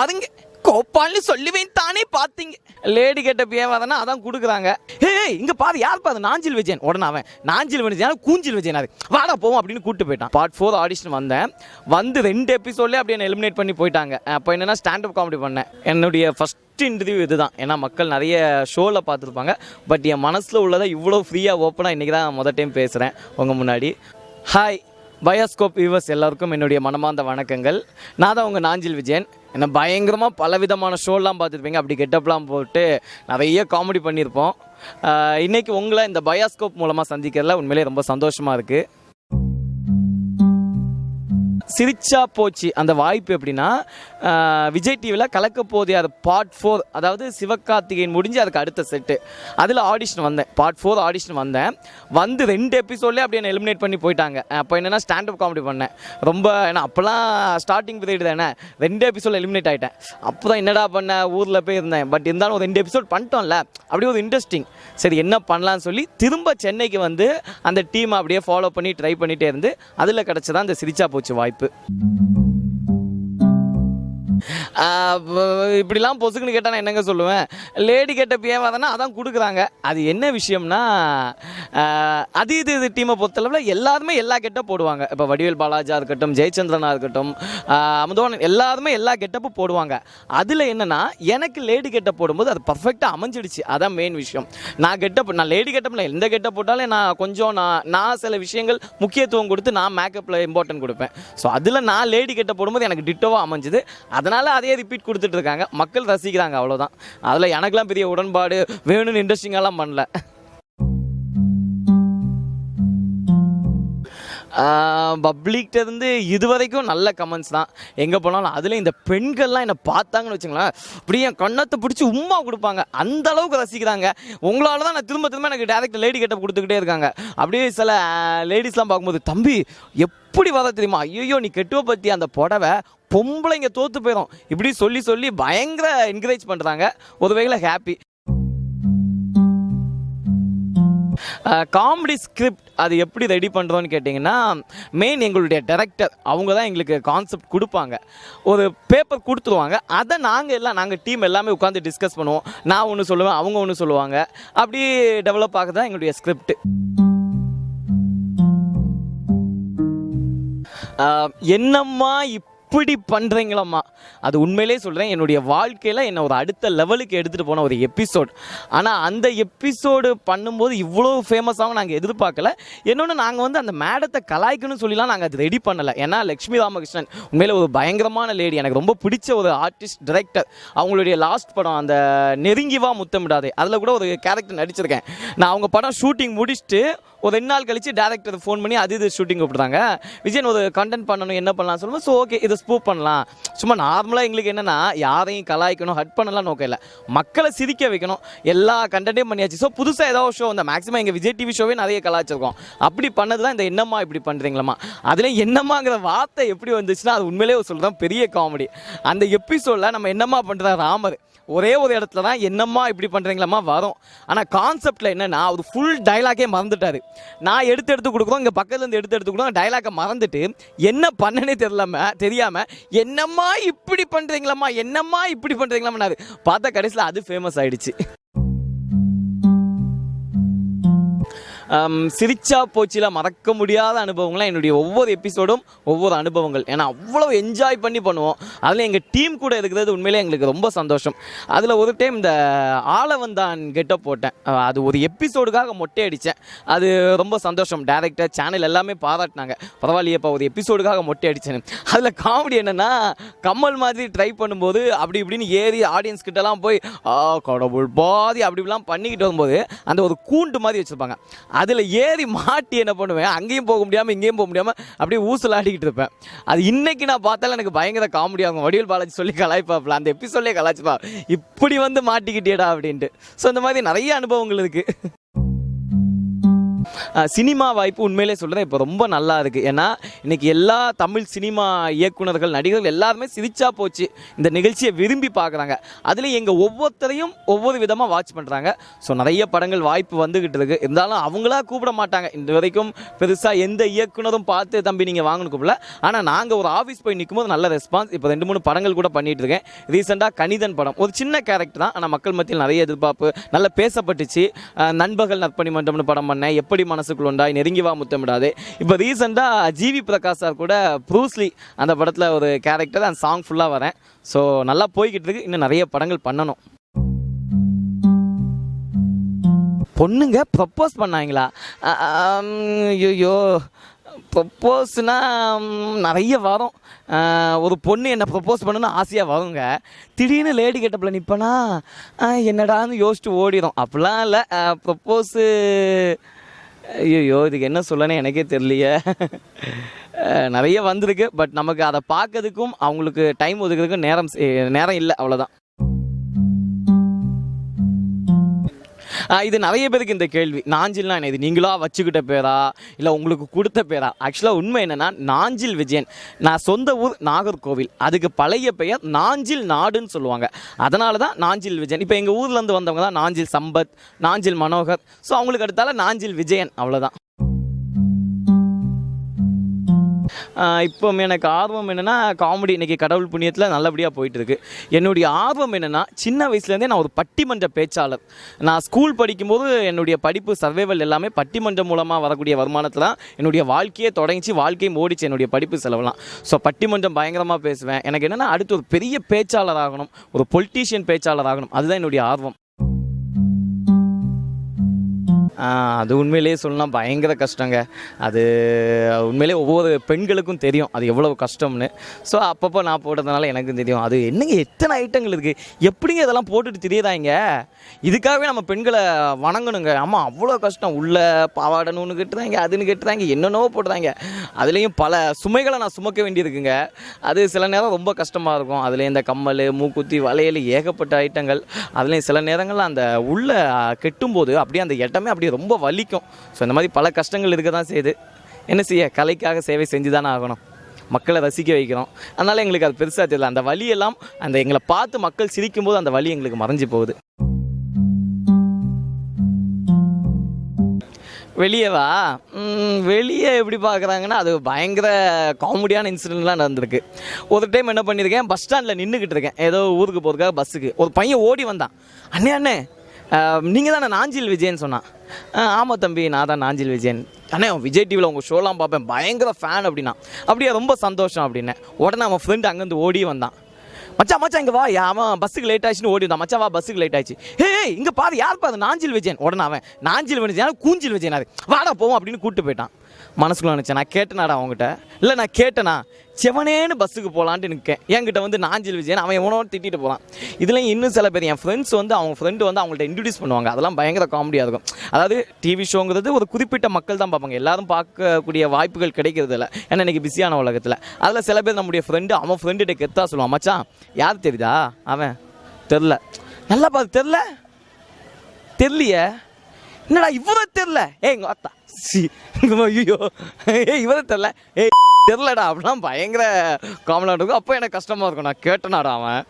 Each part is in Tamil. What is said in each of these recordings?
பாருங்க கோப்பால்னு சொல்லுவேன் தானே பார்த்தீங்க. லேடி கெட்ட பேவாதனா அதான் கொடுக்குறாங்க. இங்க பாரு யார் பாரு நாஞ்சில் விஜயன். உடனே அவன் நாஞ்சில் விஜயன் கூஞ்சில் விஜயன் அது வாடா போவோம் அப்படின்னு கூப்பிட்டு போயிட்டான். பார்ட் 4 ஆடிஷன் வந்தேன். வந்து 2 எபிசோட்லேயே அப்படியே எலிமினேட் பண்ணி போயிட்டாங்க. அப்போ என்னன்னா ஸ்டாண்டப் காமெடி பண்ணேன். என்னுடைய ஃபர்ஸ்ட் இன்டர்வியூ இதுதான். ஏன்னா மக்கள் நிறைய ஷோவில் பார்த்துருப்பாங்க. பட் என் மனசில் உள்ளதை இவ்வளோ ஃப்ரீயாக ஓப்பனாக இன்றைக்கி தான் முதல் டைம் பேசுகிறேன் உங்கள் முன்னாடி. ஹாய் பயாஸ்கோப் வியூவர்ஸ் எல்லாருக்கும் என்னுடைய மனமார்ந்த வணக்கங்கள். நான் தான் உங்கள் நாஞ்சில் விஜயன். என்ன பயங்கரமாக பலவிதமான ஷோலாம் பார்த்துருப்பீங்க. அப்படி கெட்டப்லாம் போட்டு நிறைய காமெடி பண்ணியிருப்போம். இன்றைக்கி உங்களை இந்த பயாஸ்கோப் மூலமாக சந்திக்கிறதுல உண்மையிலே ரொம்ப சந்தோஷமாக இருக்குது. சிரிச்சா போச்சு அந்த வாய்ப்பு எப்படின்னா, விஜய் டிவியில் கலக்க போதே அது பார்ட் 4, அதாவது சிவகார்த்திகேயன் முடிஞ்சு அதுக்கு அடுத்த செட்டு, அதில் ஆடிஷன் வந்தேன். பார்ட் 4 ஆடிஷன் வந்தேன். வந்து 2 எபிசோட்லேயே அப்படியே என்னை எலிமினேட் பண்ணி போயிட்டாங்க. அப்போ என்னென்னா ஸ்டாண்டப் காமெடி பண்ணேன். ரொம்ப ஏன்னா அப்போல்லாம் ஸ்டார்டிங் பீரியட் தானே, 2 எபிசோட் எலிமினேட் ஆகிட்டேன். அப்போ தான் என்னடா பண்ணேன், ஊரில் போய் இருந்தேன். பட் இருந்தாலும் ஒரு 2 எபிசோட் பண்ணிட்டோம்ல, அப்படியே ஒரு இன்ட்ரெஸ்டிங். சரி என்ன பண்ணலான்னு சொல்லி திரும்ப சென்னைக்கு வந்து அந்த டீமை அப்படியே ஃபாலோ பண்ணி ட்ரை பண்ணிகிட்டே இருந்து அதில் கிடச்சதான் இந்த சிரிச்சா போச்சு வாய்ப்பு. இப்படிலாம் பொசுக்குன்னு கேட்டால் நான் என்னங்க சொல்லுவேன். லேடி கெட்ட பேவாதனா அதான் கொடுக்குறாங்க. அது என்ன விஷயம்னா, அது இது டீமை பொறுத்தளவில் எல்லாருமே எல்லா கெட்ட போடுவாங்க. இப்போ வடிவேல் பாலாஜா இருக்கட்டும், ஜெயச்சந்திரனாக இருக்கட்டும், அமுதவாணன், எல்லாருமே எல்லா கெட்டப்பும் போடுவாங்க. அதில் என்னென்னா எனக்கு லேடி கெட்ட போடும்போது அது பர்ஃபெக்டாக அமைஞ்சிடுச்சு. அதான் மெயின் விஷயம். நான் லேடி கெட்டப்பில் எந்த கெட்ட போட்டாலும் நான் கொஞ்சம் நான் சில விஷயங்கள் முக்கியத்துவம் கொடுத்து நான் மேக்கப்பில் இம்பார்ட்டன்ட் கொடுப்பேன். ஸோ அதில் நான் லேடி கெட்ட போடும்போது எனக்கு டிட்டோவாக அமைஞ்சுது. அதனால் அதே ரிப்பீட் கொடுத்துட்டு இருக்காங்க, மக்கள் ரசிக்கிறாங்க, அவ்வளோதான். அதில் எனக்குலாம் பெரிய உடன்பாடு வேணும்னு இன்ட்ரெஸ்டிங்காலாம் பண்ணல. பப்ளிக்கிட்ட இருந்து இது வரைக்கும் நல்ல கமெண்ட்ஸ் தான் எங்கே போனாலும். அதில் இந்த பெண்கள்லாம் என்னை பார்த்தாங்கன்னு வச்சுங்களேன், அப்படியே என் கண்ணத்தை பிடிச்சி உம்மா கொடுப்பாங்க. அந்த அளவுக்கு ரசிக்கிறாங்க. உங்களால் தான் நான் திரும்ப எனக்கு டேரக்ட் லேடி கெட்டப் கொடுத்துக்கிட்டே இருக்காங்க. அப்படியே சில லேடிஸ்லாம் பார்க்கும்போது, தம்பி எப்படி வர தெரியுமா, ஐயோ நீ கெட்டுவ பற்றி அந்த புடவை பொம்பளைங்க தோற்று போயிடும், இப்படி சொல்லி பயங்கர என்கரேஜ் பண்ணுறாங்க. ஒரு வகையில் ஹாப்பி. காமெடி ஸ்கிரிப்ட் அது எப்படி ரெடி பண்ணுறோன்னு கேட்டிங்கன்னா, மெயின் எங்களுடைய டைரக்டர் அவங்க தான் எங்களுக்கு கான்செப்ட் கொடுப்பாங்க. ஒரு பேப்பர் கொடுத்துருவாங்க. அதை நாங்கள் டீம் எல்லாமே உட்காந்து டிஸ்கஸ் பண்ணுவோம். நான் ஒன்று சொல்லுவேன், அவங்க ஒன்று சொல்லுவாங்க. அப்படி டெவலப் ஆகுது தான் எங்களுடைய ஸ்கிரிப்ட். என்னம்மா இப்படி பண்ணுறீங்களம்மா, அது உண்மையிலே சொல்கிறேன், என்னுடைய வாழ்க்கையில் என்னை ஒரு அடுத்த லெவலுக்கு எடுத்துகிட்டு போன ஒரு எபிசோட். ஆனால் அந்த எபிசோடு பண்ணும்போது இவ்வளோ ஃபேமஸாகவும் நாங்கள் எதிர்பார்க்கல. இன்னொன்று நாங்கள் வந்து அந்த மேடத்தை கலாய்க்கணும்னு சொல்லிலாம் நாங்கள் அது ரெடி பண்ணலை. ஏன்னா லக்ஷ்மி ராமகிருஷ்ணன் உண்மையிலே ஒரு பயங்கரமான லேடி, எனக்கு ரொம்ப பிடிச்ச ஒரு ஆர்டிஸ்ட் டைரக்டர். அவங்களுடைய லாஸ்ட் படம் அந்த நெருங்கிவா முத்தமிடாதே, அதில் கூட ஒரு கேரக்டர் நடிச்சிருக்கேன் நான். அவங்க படம் ஷூட்டிங் முடிச்சுட்டு ஒரு 2 நாள் கழிச்சு டேரக்டர் ஃபோன் பண்ணி அது ஷூட்டிங் கூப்பிட்றாங்க. விஜயன் ஒரு கண்டென்ட் பண்ணணும், என்ன பண்ணலாம் சொல்லுவோம். ஸோ ஓகே இதை ஸ்பூப் பண்ணலாம். சும்மா நார்மலாக எங்களுக்கு என்னென்னா யாரையும் கலாய்க்கணும், ஹட் பண்ணலாம் நோக்கம் இல்லை, மக்களை சிரிக்க வைக்கணும். எல்லா கண்டென்ட்டையும் பண்ணியாச்சு. ஸோ புதுசாக ஏதாவது ஷோ இந்த மேக்ஸிமம் எங்கள் விஜய் டிவி ஷோவே நிறைய கலாய்ச்சிருக்கோம். அப்படி பண்ணது தான் இந்த என்னம்மா இப்படி பண்ணுறீங்களம்மா. அதில் என்னம்மாங்கிற வார்த்தை எப்படி வந்துச்சுன்னா அது உண்மையிலே சொல்கிறேன் பெரிய காமெடி. அந்த எபிசோடில் நம்ம என்னம்மா பண்ணுற ராமர் ஒரே ஒரு இடத்துல தான் என்னம்மா இப்படி பண்ணுறீங்களம்மா வரும். ஆனால் கான்செப்டில் என்னென்னா ஒரு ஃபுல் டைலாகே மறந்துட்டார். நான் எடுத்து கொடுக்குறோம், இங்கே பக்கத்துலேருந்து எடுத்து கொடுக்குறோம், டைலாகை மறந்துட்டு என்ன பண்ணனே தெரியாமல் என்னம்மா இப்படி பண்ணுறீங்களம்மா, என்னம்மா இப்படி பண்ணுறீங்களாம்னாரு. பார்த்தா கடைசியில் அது ஃபேமஸ் ஆகிடுச்சு. சிரிச்சா போச்சில் மறக்க முடியாத அனுபவங்கள்லாம் என்னுடைய ஒவ்வொரு எபிசோடும் ஒவ்வொரு அனுபவங்கள். ஏன்னா அவ்வளோ என்ஜாய் பண்ணி பண்ணுவோம். அதில் எங்கள் டீம் கூட இருக்கிறது உண்மையிலே எங்களுக்கு ரொம்ப சந்தோஷம். அதில் ஒரு டைம் இந்த ஆளவந்தான் கெட்டப் போட்டேன். அது ஒரு எபிசோடுக்காக மொட்டை அடித்தேன். அது ரொம்ப சந்தோஷம். டேரக்டர் சேனல் எல்லாமே பாராட்டினாங்க, பரவாயில்லையப்பா ஒரு எபிசோடுக்காக மொட்டை அடித்தேன். அதில் காமெடி என்னென்னா, கமல் மாதிரி ட்ரை பண்ணும்போது அப்படி இப்படின்னு ஏறி ஆடியன்ஸ் கிட்டலாம் போய் கடவுள் பாதி அப்படி இப்படிலாம் பண்ணிக்கிட்டு வரும்போது அந்த ஒரு கூண்டு மாதிரி வச்சுருப்பாங்க. அதில் ஏறி மாட்டி என்ன பண்ணுவேன், அங்கேயும் போக முடியாமல் இங்கேயும் போக முடியாமல் அப்படியே ஊசலாடிக்கிட்டு இருப்பேன். அது இன்றைக்கி நான் பார்த்தாலும் எனக்கு பயங்கர காமெடியாகும். வடிவேல் பாலாஜி சொல்லி கலாய்ப்பாப்பில் அந்த எபிசோட்லேயே கலாய்ச்சிப்பா, இப்படி வந்து மாட்டிக்கிட்டேடா அப்படின்ட்டு. ஸோ இந்த மாதிரி நிறைய அனுபவங்கள் இருக்குது. சினிமா வாய்ப்பு உண்மையிலே சொல்கிறேன் இப்போ ரொம்ப நல்லா இருக்குது. ஏன்னா இன்றைக்கி எல்லா தமிழ் சினிமா இயக்குனர்கள் நடிகர்கள் எல்லாருமே சிரிச்சா போச்சு இந்த நிகழ்ச்சியை விரும்பி பார்க்குறாங்க. அதுலேயும் எங்கள் ஒவ்வொருத்தரையும் ஒவ்வொரு விதமாக வாட்ச் பண்ணுறாங்க. ஸோ நிறைய படங்கள் வாய்ப்பு வந்துக்கிட்டு இருக்குது. இருந்தாலும் அவங்களா கூப்பிட மாட்டாங்க. இந்த வரைக்கும் பெருசாக எந்த இயக்குனரும் பார்த்து தம்பி நீங்கள் வாங்கணும் கூப்பிடல. ஆனால் நாங்கள் ஒரு ஆஃபீஸ் போய் நிற்கும்போது நல்ல ரெஸ்பான்ஸ். இப்போ 2-3 படங்கள் கூட பண்ணிகிட்டு இருக்கேன். ரீசெண்டாக கணிதன் படம் ஒரு சின்ன கேரக்டர் தான், ஆனால் மக்கள் மத்தியில் நிறைய எதிர்பார்ப்பு, நல்லா பேசப்பட்டுச்சு. நண்பர்கள் நற்பணி மன்றம்னு படம் பண்ணேன், எப்படி மனசுக்குள் உண்டாய், நெருங்கி வா முத்தமிடாது. இப்போ ரீசெண்டாக ஜிவி பிரகாஷ் சார் கூட ப்ரூஸ்லி அந்த படத்தில் ஒரு கேரக்டர் அந்த சாங் ஃபுல்லாக வரேன். ஸோ நல்லா போய்கிட்டு இருக்கு. இன்னும் நிறைய படங்கள் பண்ணணும். பொண்ணுங்க ப்ரப்போஸ் பண்ணாங்களா? ஐயோ, ப்ரப்போஸ்னால் நிறைய வரும். ஒரு பொண்ணு என்னை ப்ரப்போஸ் பண்ணணுன்னு ஆசையாக வருங்க. திடீர்னு லேடி கெட்டப்பில் நிற்பனா என்னடான்னு யோசிச்சுட்டு ஓடிடும். அப்படிலாம் இல்லை. ப்ரப்போஸு ஐயோ இதுக்கு என்ன சொல்லனே எனக்கே தெரியலையே. நிறைய வந்திருக்கு. பட் நமக்கு அதை பார்க்கறதுக்கும் அவங்களுக்கு டைம் ஒதுக்கிறதுக்கும் நேரம் இல்லை, அவ்வளோதான். இது நிறைய பேருக்கு இந்த கேள்வி, நாஞ்சில்னா என்ன, இது நீங்களா வச்சுக்கிட்ட பேரா இல்லை உங்களுக்கு கொடுத்த பேரா? ஆக்சுவலாக உண்மை என்னென்னா நாஞ்சில் விஜயன். நான் சொந்த ஊர் நாகர்கோவில், அதுக்கு பழைய பெயர் நாஞ்சில் நாடுன்னு சொல்லுவாங்க. அதனால தான் நாஞ்சில் விஜயன். இப்போ எங்கள் ஊர்லேருந்து வந்தவங்க தான் நாஞ்சில் சம்பத், நாஞ்சில் மனோகர். ஸோ அவங்களுக்கு அடுத்தால நாஞ்சில் விஜயன், அவ்வளோதான். இப்போ எனக்கு ஆர்வம் என்னென்னா காமெடி. இன்றைக்கி கடவுள் புண்ணியத்தில் நல்லபடியாக போயிட்டுருக்கு. என்னுடைய ஆர்வம் என்னென்னா சின்ன வயசுலேருந்தே நான் ஒரு பட்டிமன்ற பேச்சாளர். நான் ஸ்கூல் படிக்கும்போது என்னுடைய படிப்பு சர்வைவல் எல்லாமே பட்டிமன்றம் மூலமாக வரக்கூடிய வருமானத்தில் தான் என்னுடைய வாழ்க்கையே தொடங்கிச்சு, வாழ்க்கையும் ஓடிச்சு என்னுடைய படிப்பு செலவெல்லாம். ஸோ பட்டிமன்றம் பயங்கரமாக பேசுவேன். எனக்கு என்னென்னா அடுத்து ஒரு பெரிய பேச்சாளர் ஆகணும், ஒரு பொலிட்டீஷியன் பேச்சாளர் ஆகணும். அதுதான் என்னுடைய ஆர்வம். அது உண்மையிலேயே சொல்லலாம் பயங்கர கஷ்டங்க. அது உண்மையிலே ஒவ்வொரு பெண்களுக்கும் தெரியும் அது எவ்வளோ கஷ்டம்னு. ஸோ அப்பப்போ நான் போட்டதுனால எனக்கும் தெரியும். அது என்னங்க எத்தனை ஐட்டங்கள் இருக்குது, எப்படிங்க இதெல்லாம் போட்டுட்டு தெரியுதாங்க. இதுக்காகவே நம்ம பெண்களை வணங்கணுங்க. ஆமாம், அவ்வளோ கஷ்டம். உள்ள பாவாடன்னு ஒன்று கட்டுறாங்க, அதுன்னு கட்டுறாங்க, என்னென்னோ போட்டுறாங்க. அதுலேயும் பல சுமைகளை நான் சுமக்க வேண்டியிருக்குங்க. அது சில நேரம் ரொம்ப கஷ்டமாக இருக்கும். அதுலேயும் இந்த கம்மல், மூக்குத்தி, வளையல், ஏகப்பட்ட ஐட்டங்கள். அதுலேயும் சில நேரங்களில் அந்த உள்ள கெட்டும்போது அப்படியே அந்த இடமே அப்படியே ரொம்ப வலிக்கும். ஸோ இந்த மாதிரி பல கஷ்டங்கள் இருக்க தான் செய்யுது. என்ன செய்ய, கலைக்காக சேவை செஞ்சு தானே ஆகணும். மக்களை ரசிக்க வைக்கிறோம். அதனால் எங்களுக்கு அது பெருசாக தெரியல. அந்த வலியெல்லாம் அந்த எங்களை பார்த்து மக்கள் சிரிக்கும்போது அந்த வலி எங்களுக்கு மறைஞ்சு போகுது. வெளியேவா? வெளியே எப்படி பார்க்குறாங்கன்னா அது பயங்கர காமெடியான இன்சிடென்ட்லாம் நடந்திருக்கு. ஒரு டைம் என்ன பண்ணியிருக்கேன், பஸ் ஸ்டாண்டில் நின்றுக்கிட்டு இருக்கேன், ஏதோ ஊருக்கு போகிறதுக்காக பஸ்ஸுக்கு. ஒரு பையன் ஓடி வந்தான். அண்ணே நீங்கள் தானே நாஞ்சில் விஜயன் சொன்னான். ஆமாம் தம்பி, நான் தான் நாஞ்சில் விஜயன். அண்ணே விஜய் டிவியில் உங்கள் ஷோலாம் பார்ப்பேன், பயங்கர ஃபேன் அப்படின்னா. அப்படியே ரொம்ப சந்தோஷம் அப்படின்னு. உடனே அவன் ஃப்ரெண்டு அங்கேருந்து ஓடி வந்தான். மச்சான் இங்கே வா, அவன் பஸ்ஸுக்கு லேட் ஆயிடுச்சுன்னு ஓடி வந்தான். மச்சான் வா, பஸ்ஸுக்கு லேட் ஆயிடுச்சு. இங்கே பாரு, யார் பாரு, நாஞ்சில் விஜயன். உடனே அவன் நாஞ்சில் விஜயன் கூஞ்சில் விஜயன், அது வாடா போவோம் அப்படின்னு கூப்பிட்டு போயிட்டான். மனசுக்குள்ள நினச்சேன், நான் கேட்டேனாடா அவங்ககிட்ட? இல்லை நான் கேட்டேனா, செவனேன்னு பஸ்ஸுக்கு போகலான்ட்டு நிற்கேன். என்கிட்ட வந்து நாஞ்சில் விஜயன், அவன் எவனோ திட்டிட்டு போகிறான். இதுலேயும் இன்னும் சில பேர் என் ஃப்ரெண்ட்ஸ் வந்து அவங்க ஃப்ரெண்டு வந்து அவங்கள்ட்ட இன்ட்ரடியூஸ் பண்ணுவாங்க. அதெல்லாம் பயங்கர காமெடியாக இருக்கும். அதாவது டிவி ஷோங்கிறது ஒரு குறிப்பிட்ட மக்கள் தான் பார்ப்பாங்க, எல்லாரும் பார்க்கக்கூடிய வாய்ப்புகள் கிடைக்கிறது இல்லை. ஏன்னா இன்றைக்கி பிஸியான உலகத்தில். அதில் சில பேர் நம்முடைய ஃப்ரெண்டு அவன் ஃப்ரெண்டுகிட்ட கெத்தா சொல்லுவான், மச்சான் யார் தெரியுதா? அவன் தெரில. நல்லா பார்த்து தெரியலையே, என்னடா இவ்வளோ தெரில? எங்க அத்தா ஐயோ இவ்வளோ தெரில, தெரிலடா அப்படிலாம் பயங்கர காமெடியாக இருக்கும். அப்போ எனக்கு கஷ்டமாக இருக்கும். நான் கேட்டேனாடா அவன்,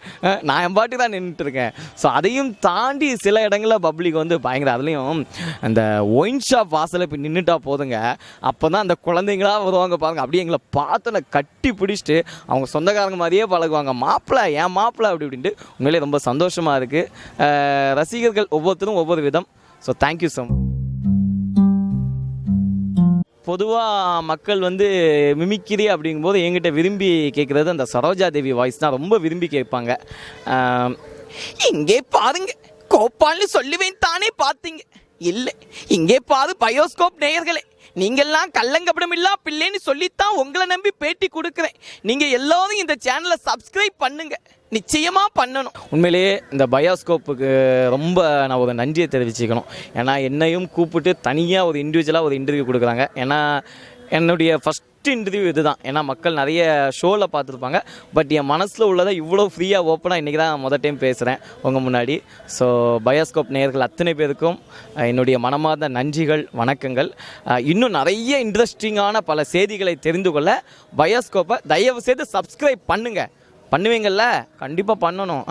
நான் என் பாட்டி தான் நின்றுட்டு இருக்கேன். ஸோ அதையும் தாண்டி சில இடங்களில் பப்ளிக் வந்து பயங்கர, அதுலேயும் அந்த ஒயின் ஷாப் வாசலில் இப்போ நின்றுட்டா போதுங்க. அப்போ தான் அந்த குழந்தைங்களாக வருவாங்க பாருங்கள். அப்படியே எங்களை பார்த்து கட்டி பிடிச்சிட்டு அவங்க சொந்தக்காரங்க மாதிரியே பழகுவாங்க. மாப்பிள்ளை, ஏன் மாப்பிள்ளை அப்படி இப்படின்ட்டு. உண்மையிலே ரொம்ப சந்தோஷமாக இருக்குது. ரசிகர்கள் ஒவ்வொருத்தரும் ஒவ்வொரு விதம். So thank you so much. பொதுவாக மக்கள் வந்து மிமிக்கிரி அப்படிங்கும்போது என்கிட்ட விரும்பி கேட்குறது அந்த சரோஜா தேவி வாய்ஸ் தான் ரொம்ப விரும்பி கேட்பாங்க. இங்கே பாருங்க, கோப்பால்னு சொல்லுவேன் தானே பார்த்தீங்க, இல்லை இங்கே பாரு பயோஸ்கோப் நேயர்களே, நீங்கள்லாம் கள்ளங்கப்படம் இல்லா பிள்ளைன்னு சொல்லித்தான் உங்களை நம்பி பேட்டி கொடுக்குறேன். நீங்கள் எல்லோரும் இந்த சேனலை சப்ஸ்கிரைப் பண்ணுங்க, நிச்சயமாக பண்ணணும். உண்மையிலேயே இந்த பயோஸ்கோப்புக்கு ரொம்ப நான் ஒரு நன்றியை தெரிவிச்சுக்கணும். ஏன்னா என்னையும் கூப்பிட்டு தனியாக ஒரு இண்டிவிஜுவலாக ஒரு இன்டர்வியூ கொடுக்குறாங்க. ஏன்னா என்னுடைய ஃபஸ்ட் இன்டர்வியூ இதுதான். ஏன்னா மக்கள் நிறைய ஷோவில் பார்த்துருப்பாங்க. பட் என் மனசில் உள்ளதை இவ்வளோ ஃப்ரீயாக ஓப்பனாக இன்றைக்கி தான் முதல் டைம் பேசுகிறேன் உங்கள் முன்னாடி. ஸோ பயோஸ்கோப் நேயர்கள் அத்தனை பேருக்கும் என்னுடைய மனமார்ந்த நன்றிகள், வணக்கங்கள். இன்னும் நிறைய இன்ட்ரெஸ்டிங்கான பல செய்திகளை தெரிந்து கொள்ள பயோஸ்கோப்பை தயவு செய்து சப்ஸ்கிரைப் பண்ணுவீங்கள்ல? கண்டிப்பாக பண்ணணும்.